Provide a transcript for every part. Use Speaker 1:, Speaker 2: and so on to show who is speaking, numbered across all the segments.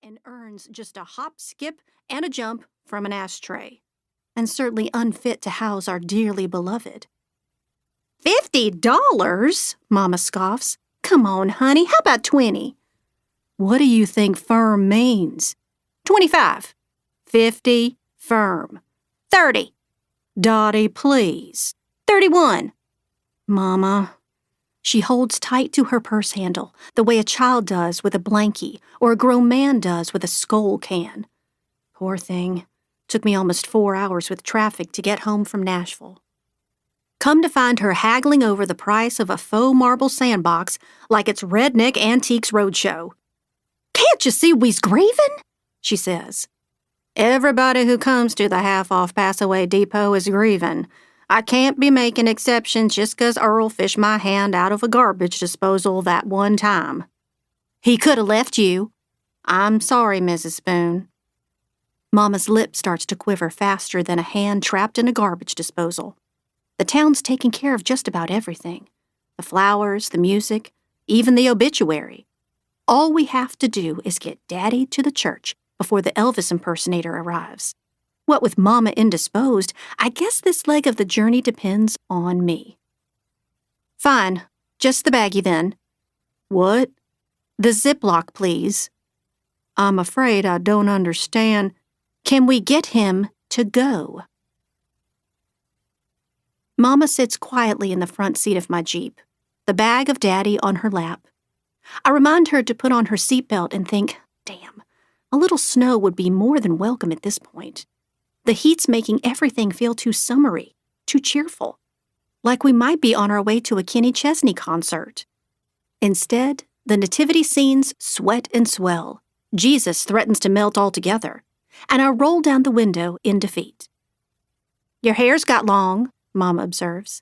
Speaker 1: and earns just a hop, skip, and a jump from an ashtray, and certainly unfit to house our dearly beloved. $50? Mama scoffs. Come on, honey, how about 20? What do you think firm means? 25. 50, firm. 30. Dottie, please. 31. Mama. She holds tight to her purse handle, the way a child does with a blankie or a grown man does with a Skoal can. Poor thing. Took me almost 4 hours with traffic to get home from Nashville. Come to find her haggling over the price of a faux marble sandbox like it's Redneck Antiques Roadshow. Can't you see we's grieving? She says. Everybody who comes to the half-off Passaway Depot is grieving. I can't be making exceptions just 'cause Earl fished my hand out of a garbage disposal that one time. He could have left you. I'm sorry, Mrs. Spoon. Mama's lip starts to quiver faster than a hand trapped in a garbage disposal. The town's taking care of just about everything. The flowers, the music, even the obituary. All we have to do is get Daddy to the church before the Elvis impersonator arrives. What with Mama indisposed, I guess this leg of the journey depends on me. Fine, just the baggie then. What? The Ziploc, please. I'm afraid I don't understand. Can we get him to go? Mama sits quietly in the front seat of my Jeep, the bag of Daddy on her lap. I remind her to put on her seatbelt and think, damn, a little snow would be more than welcome at this point. The heat's making everything feel too summery, too cheerful, like we might be on our way to a Kenny Chesney concert. Instead, the nativity scenes sweat and swell. Jesus threatens to melt altogether, and I roll down the window in defeat. Your hair's got long, Mama observes.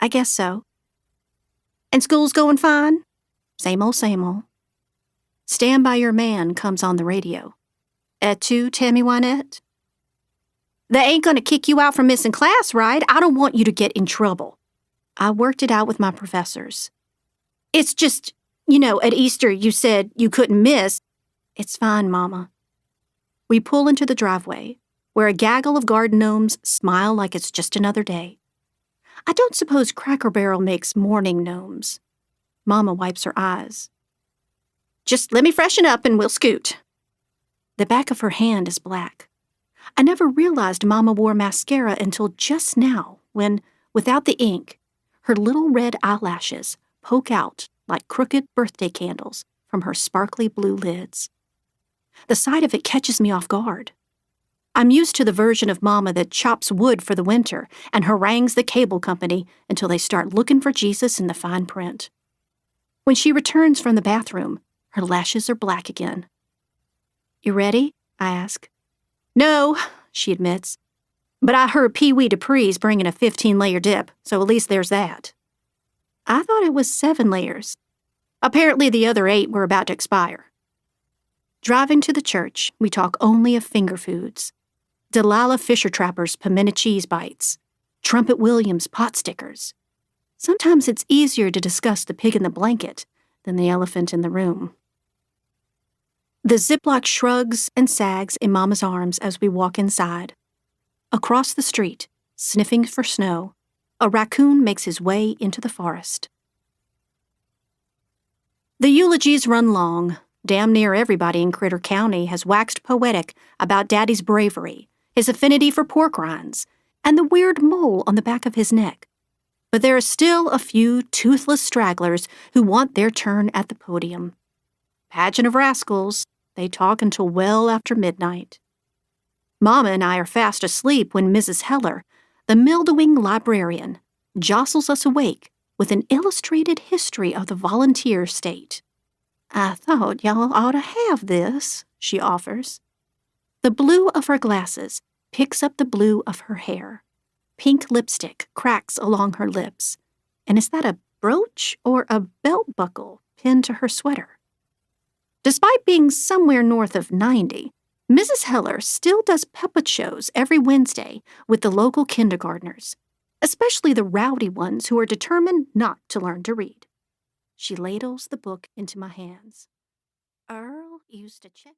Speaker 1: I guess so. And school's going fine? Same old, same old. Stand by Your Man comes on the radio. Et tu, Tammy Wynette? They ain't gonna kick you out for missing class, right? I don't want you to get in trouble. I worked it out with my professors. It's just, at Easter you said you couldn't miss. It's fine, Mama. We pull into the driveway, where a gaggle of garden gnomes smile like it's just another day. I don't suppose Cracker Barrel makes morning gnomes. Mama wipes her eyes. Just let me freshen up and we'll scoot. The back of her hand is black. I never realized Mama wore mascara until just now when, without the ink, her little red eyelashes poke out like crooked birthday candles from her sparkly blue lids. The sight of it catches me off guard. I'm used to the version of Mama that chops wood for the winter and harangues the cable company until they start looking for Jesus in the fine print. When she returns from the bathroom, her lashes are black again. You ready? I ask. No, she admits. But I heard Pee Wee Dupree's bringing a 15-layer dip, so at least there's that. I thought it was 7 layers. Apparently the other 8 were about to expire. Driving to the church, we talk only of finger foods. Delilah Fisher Trapper's pimento cheese bites. Trumpet Williams pot stickers. Sometimes it's easier to discuss the pig in the blanket than the elephant in the room. The Ziploc shrugs and sags in Mama's arms as we walk inside. Across the street, sniffing for snow, a raccoon makes his way into the forest. The eulogies run long. Damn near everybody in Critter County has waxed poetic about Daddy's bravery, his affinity for pork rinds, and the weird mole on the back of his neck. But there are still a few toothless stragglers who want their turn at the podium. Pageant of rascals, they talk until well after midnight. Mama and I are fast asleep when Mrs. Heller, the mildewing librarian, jostles us awake with an illustrated history of the volunteer state. I thought y'all ought to have this, she offers. The blue of her glasses picks up the blue of her hair. Pink lipstick cracks along her lips. And is that a brooch or a belt buckle pinned to her sweater? Despite being somewhere north of 90, Mrs. Heller still does puppet shows every Wednesday with the local kindergartners, especially the rowdy ones who are determined not to learn to read. She ladles the book into my hands. Earl used to check